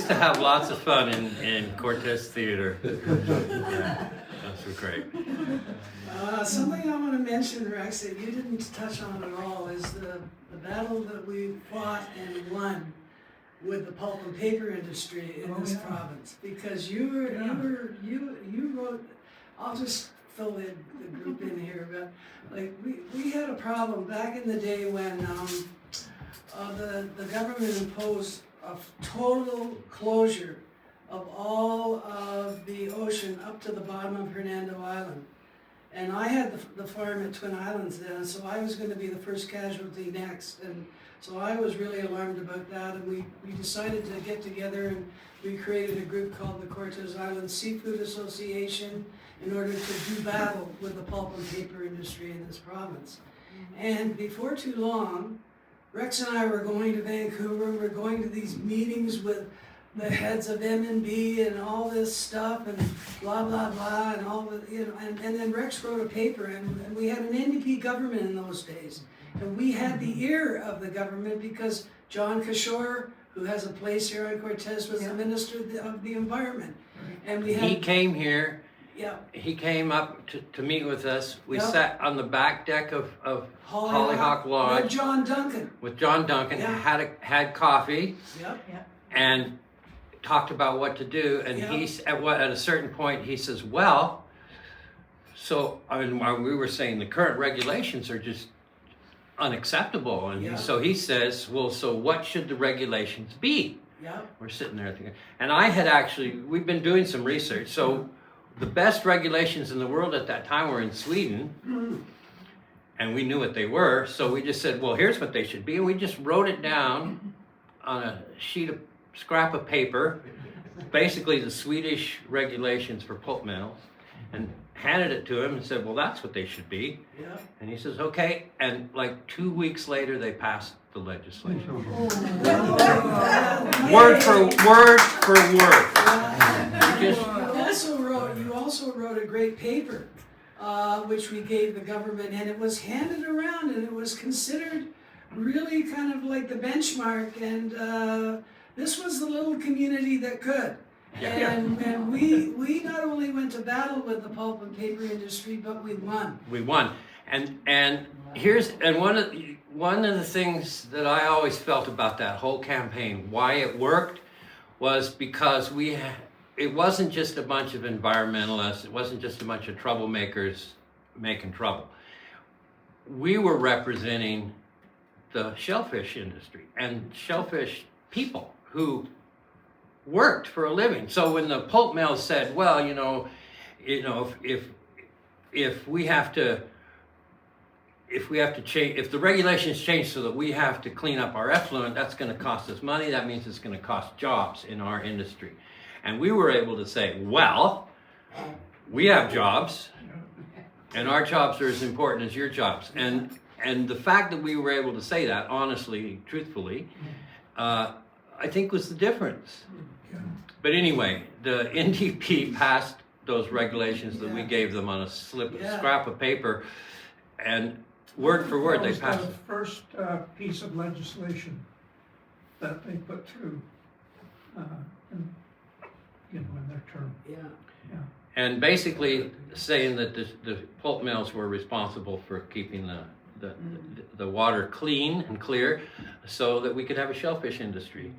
Speaker 2: to have lots of fun in Cortes Theater. Yeah, those were great.
Speaker 3: Something I want to mention, Rex, that you didn't touch on at all is the battle that we fought and won with the pulp and paper industry in this province. Because you wrote, I'll just fill the group in here, but like we had a problem back in the day when the government imposed a total closure of all of the ocean up to the bottom of Hernando Island. And I had the farm at Twin Islands then, so I was going to be the first casualty next. And so I was really alarmed about that, and we decided to get together, and we created a group called the Cortes Island Seafood Association in order to do battle with the pulp and paper industry in this province. And before too long, Rex and I were going to Vancouver, we were going to these meetings with
Speaker 8: the heads of M&B and all this stuff and blah, blah, blah, and all the, and then Rex wrote a paper, and we had an NDP government in those days. And we had the ear of the government because John Kishore, who has a place here on Cortes, was the Minister of the Environment. And we had...
Speaker 2: He came here.
Speaker 8: Yeah.
Speaker 2: He came up to meet with us. We
Speaker 8: Yep.
Speaker 2: sat on the back deck of Hollyhock Lodge
Speaker 8: With John Duncan.
Speaker 2: with John Duncan,
Speaker 8: Yeah.
Speaker 2: had coffee,
Speaker 8: Yep.
Speaker 2: and talked about what to do. And
Speaker 8: Yeah.
Speaker 2: at a certain point, he says, well, so I mean, while we were saying the current regulations are just unacceptable. And
Speaker 8: Yeah.
Speaker 2: so he says, well, so what should the regulations be?
Speaker 8: Yep.
Speaker 2: We're sitting there thinking, and we've been doing some research. So the best regulations in the world at that time were in Sweden, and we knew what they were. So we just said, well, here's what they should be. And we just wrote it down on a scrap of paper, basically the Swedish regulations for pulp mills, and handed it to him and said, well, that's what they should be.
Speaker 8: Yep.
Speaker 2: And he says, okay. And like 2 weeks later, they passed the legislation. Word for word.
Speaker 8: You also wrote a great paper, which we gave the government, and it was handed around, and it was considered really kind of like the benchmark, and this was the little community that could.
Speaker 2: Yeah.
Speaker 8: And we not only went to battle with the pulp and paper industry, but we won.
Speaker 2: We won. And one of the things that I always felt about that whole campaign, why it worked, was because it wasn't just a bunch of environmentalists, it wasn't just a bunch of troublemakers making trouble. We were representing the shellfish industry and shellfish people who worked for a living. So when the pulp mills said, well, if we have to change, if the regulations change so that we have to clean up our effluent, that's going to cost us money. That means it's going to cost jobs in our industry. And we were able to say, well, we have jobs, and our jobs are as important as your jobs. And the fact that we were able to say that honestly, truthfully, I think was the difference. But anyway, the NDP passed those regulations that we gave them on a scrap of paper, and word for word they passed
Speaker 9: That was
Speaker 2: it.
Speaker 9: the first piece of legislation that they put through, in their term.
Speaker 8: Yeah.
Speaker 2: And basically saying that the pulp mills were responsible for keeping the water clean and clear so that we could have a shellfish industry.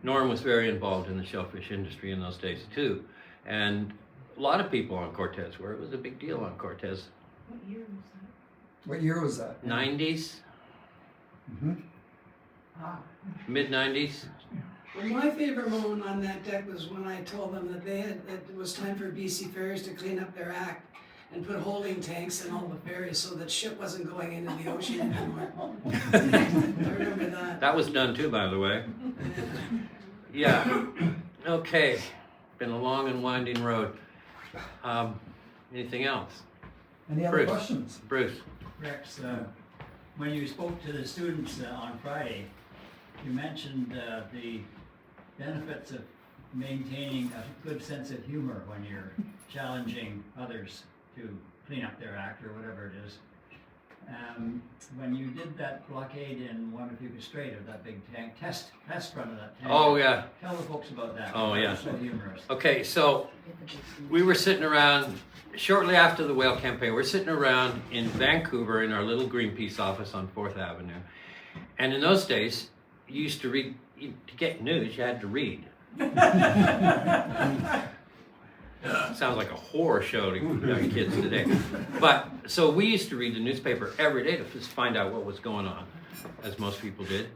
Speaker 2: Norm was very involved in the shellfish industry in those days too. And a lot of people on Cortes were. It was a big deal on Cortes.
Speaker 6: What year was that?
Speaker 2: 90s?
Speaker 6: Mm-hmm.
Speaker 2: Mid-90s?
Speaker 8: Well, my favorite moment on that deck was when I told them that that it was time for BC Ferries to clean up their act and put holding tanks in all the ferries so that shit wasn't going into the ocean anymore. I remember that.
Speaker 2: That was done too, by the way. Yeah. Okay. Been a long and winding road. Anything else?
Speaker 6: Any other
Speaker 2: Bruce.
Speaker 6: questions?
Speaker 2: Bruce.
Speaker 1: Rex, when you spoke to the students on Friday, you mentioned the benefits of maintaining a good sense of humor when you're challenging others to clean up their act or whatever it is. When you did that blockade in Wandafuka Strait of that big tank test run of that tank.
Speaker 2: Oh, yeah.
Speaker 1: Tell the folks about that.
Speaker 2: Oh, yeah.
Speaker 1: It's so humorous.
Speaker 2: Okay, so we were sitting around, shortly after the whale campaign, we're sitting around in Vancouver in our little Greenpeace office on 4th Avenue. And in those days, you used to read, to get news, you had to read. Sounds like a horror show to young kids today. But, so we used to read the newspaper every day to just find out what was going on, as most people did.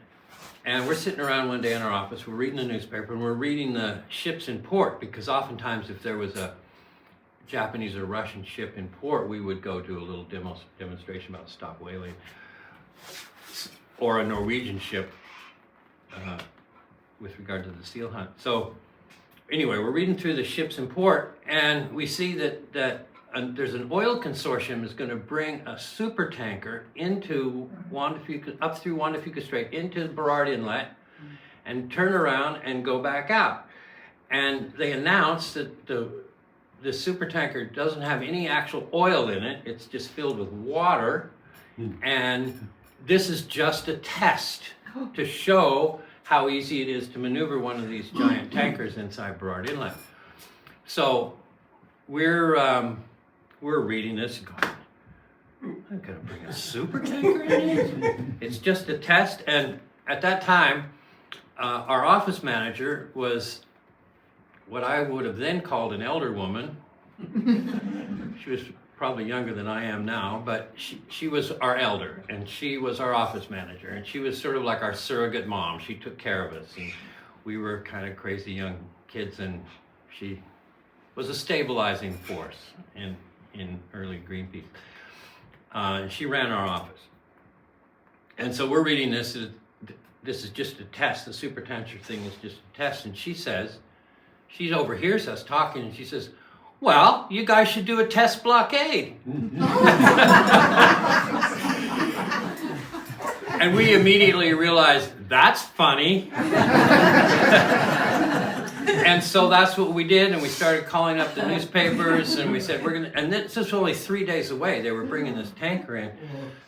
Speaker 2: And we're sitting around one day in our office, we're reading the newspaper, and we're reading the ships in port, because oftentimes if there was a Japanese or Russian ship in port, we would go do a little demonstration about stop whaling, or a Norwegian ship with regard to the seal hunt. So anyway, we're reading through the ships in port, and we see that there's an oil consortium is going to bring a super tanker into up through Wandafuka Strait into Burrard Inlet, and turn around and go back out. and they announced that the super tanker doesn't have any actual oil in it. It's just filled with water, and this is just a test to show how easy it is to maneuver one of these giant tankers inside Burrard Inlet. So we're reading this and going, I'm gonna bring a super tanker in here? It's just a test. And at that time, our office manager was what I would have then called an elder woman. She was probably younger than I am now, but she was our elder, and she was our office manager, and she was sort of like our surrogate mom. She took care of us, and we were kind of crazy young kids, and she was a stabilizing force in early Greenpeace. She ran our office. And so we're reading this. This is just a test. The super tanker thing is just a test. And she says, she overhears us talking, and she says, well, you guys should do a test blockade. And we immediately realized, that's funny. And so that's what we did, and we started calling up the newspapers, and we said, we're gonna, and this was only 3 days away, they were bringing this tanker in.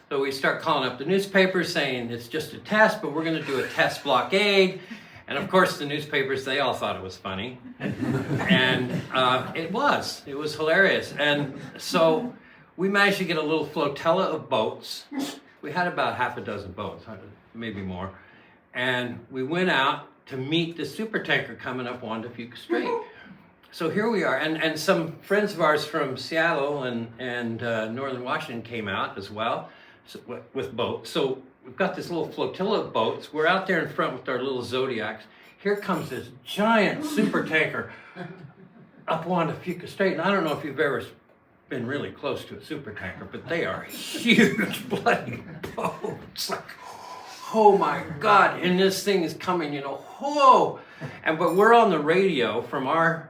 Speaker 2: So we start calling up the newspapers saying, it's just a test, but we're gonna do a test blockade. And of course the newspapers, they all thought it was funny. And it was hilarious. And so we managed to get a little flotilla of boats. We had about half a dozen boats, maybe more. And we went out to meet the super tanker coming up Juan de Fuca Strait. So here we are, and some friends of ours from Seattle and Northern Washington came out as well, with boats. So we've got this little flotilla of boats. We're out there in front with our little Zodiacs. Here comes this giant super tanker up Juan de Fuca Strait. And I don't know if you've ever been really close to a super tanker, but they are huge bloody boats. Like, oh my God, and this thing is coming, whoa. But we're on the radio from our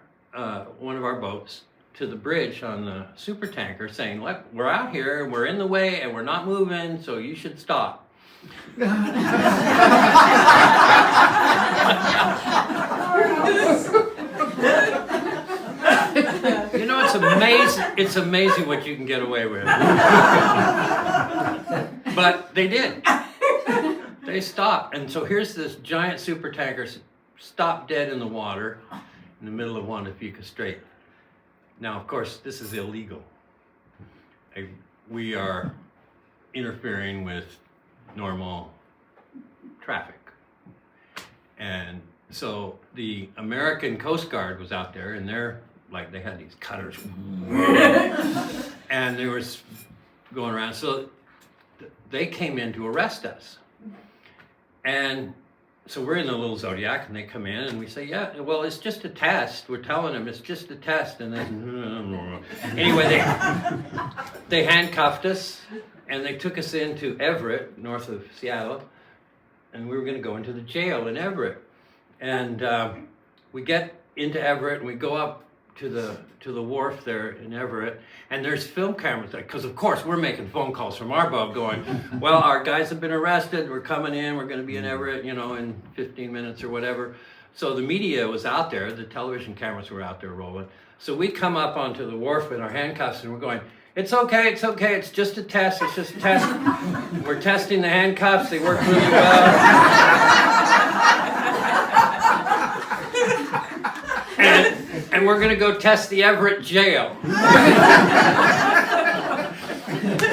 Speaker 2: one of our boats to the bridge on the super tanker saying, look, we're out here, we're in the way, and we're not moving, so you should stop. It's amazing what you can get away with. But they did. They stopped. And so here's this giant super tanker stopped dead in the water in the middle of Juan de Fuca Strait. Now, of course, this is illegal. We are interfering with normal traffic. And so the American Coast Guard was out there, and they had these cutters. And they were going around. So they came in to arrest us. And so we're in the little Zodiac, and they come in, and we say, yeah, well, it's just a test. We're telling them it's just a test. And anyway, they handcuffed us, and they took us into Everett, north of Seattle, and we were going to go into the jail in Everett. And we get into Everett, and we go up to the wharf there in Everett, and there's film cameras there, because of course we're making phone calls from our boat going, well, our guys have been arrested, we're coming in, we're going to be in Everett, in 15 minutes or whatever. So the media was out there, the television cameras were out there rolling. So we come up onto the wharf in our handcuffs, and we're going, it's okay, it's just a test, it's just a test. We're testing the handcuffs, they work really well. And we're going to go test the Everett jail.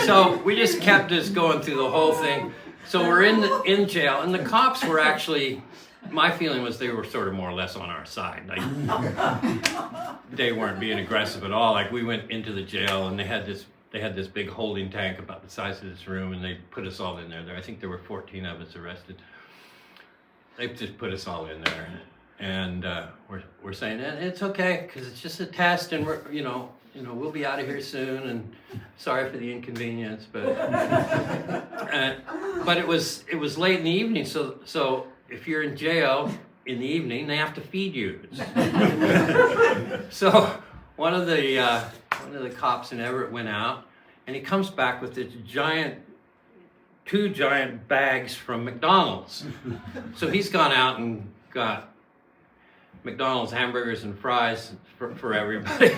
Speaker 2: So we just kept this going through the whole thing. So we're in jail, and the cops were actually, my feeling was they were sort of more or less on our side. Like, they weren't being aggressive at all. Like, we went into the jail, and they had this big holding tank about the size of this room, and they put us all in there. I think there were 14 of us arrested. They just put us all in there. And we're saying it's okay because it's just a test, and we're we'll be out of here soon. And sorry for the inconvenience, but it was late in the evening. So if you're in jail in the evening, they have to feed you. So one of the cops in Everett went out, and he comes back with this two giant bags from McDonald's. So he's gone out and got McDonald's hamburgers and fries for everybody.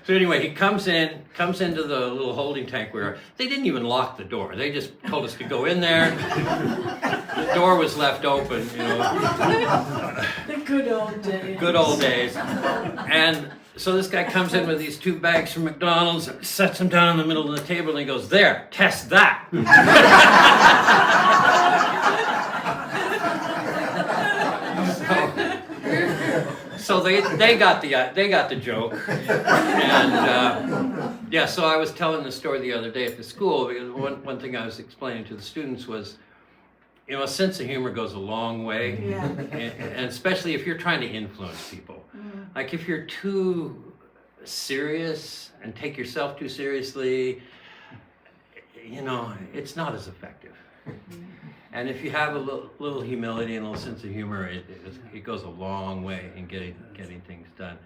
Speaker 2: So anyway, he comes into the little holding tank where they didn't even lock the door. They just told us to go in there. The door was left open, you know.
Speaker 3: The good old days.
Speaker 2: Good old days. And so this guy comes in with these 2 bags from McDonald's, sets them down in the middle of the table, and he goes, "There, test that." So they got the joke, and yeah. So I was telling the story the other day at the school, because one thing I was explaining to the students was, you know, a sense of humor goes a long way,
Speaker 3: Yeah.
Speaker 2: and especially if you're trying to influence people. Like if you're too serious and take yourself too seriously, you know, it's not as effective. And if you have a little humility and a little sense of humor, it goes a long way in getting things done.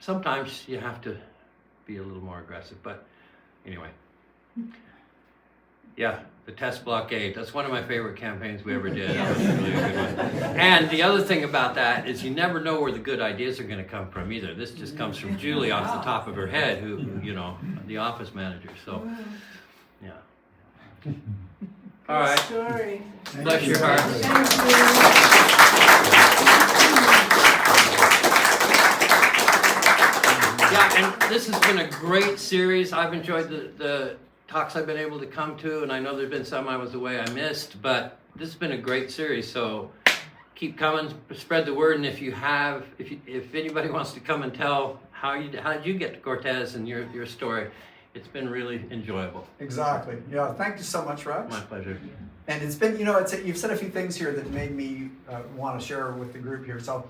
Speaker 2: Sometimes you have to be a little more aggressive, but anyway. Yeah, the test blockade. That's one of my favorite campaigns we ever did. That was really a good one. And the other thing about that is you never know where the good ideas are going to come from either. This just comes from Julie off the top of her head, who you know, the office manager. So, yeah. All right.
Speaker 3: Story.
Speaker 2: Bless your heart. Yeah, and this has been a great series. I've enjoyed the talks I've been able to come to, and I know there's been some I was away I missed, but this has been a great series. So keep coming, spread the word, and if anybody wants to come and tell how did you get to Cortes and your story, it's been really enjoyable.
Speaker 6: Exactly. Yeah. Thank you so much, Rex.
Speaker 2: My pleasure.
Speaker 6: And it's been, you know, you've said a few things here that made me want to share with the group here. So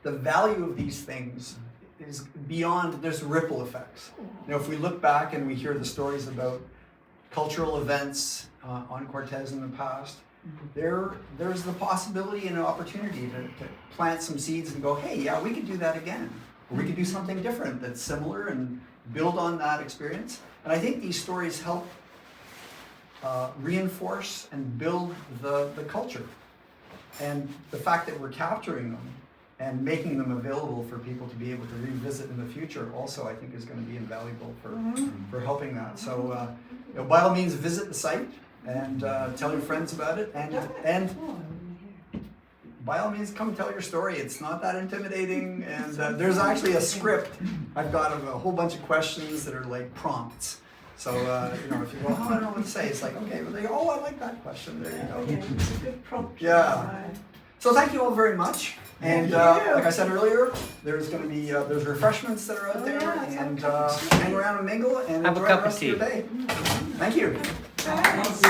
Speaker 6: the value of these things is beyond, there's ripple effects. You know, if we look back and we hear the stories about cultural events on Cortes in the past, there's the possibility and an opportunity to plant some seeds and go, hey, yeah, we could do that again. Or we could do something different that's similar and build on that experience. And I think these stories help reinforce and build the culture. And the fact that we're capturing them and making them available for people to be able to revisit in the future also, I think, is going to be invaluable for helping that. So you know, by all means, visit the site and tell your friends about it, and by all means, come tell your story. It's not that intimidating, and there's actually a script I've got of a whole bunch of questions that are like prompts. So you know, if you go, oh, I don't know what to say, it's like, okay, well, they go, oh, I like that question. There you go.
Speaker 3: Yeah, it's a good prompt.
Speaker 6: Yeah. So thank you all very much. And like I said earlier, there's going to be there's refreshments that are out there, and hang around and mingle and
Speaker 2: have
Speaker 6: enjoy
Speaker 2: a cup
Speaker 6: the rest
Speaker 2: of tea.
Speaker 6: of your day. Thank you.
Speaker 3: Thanks.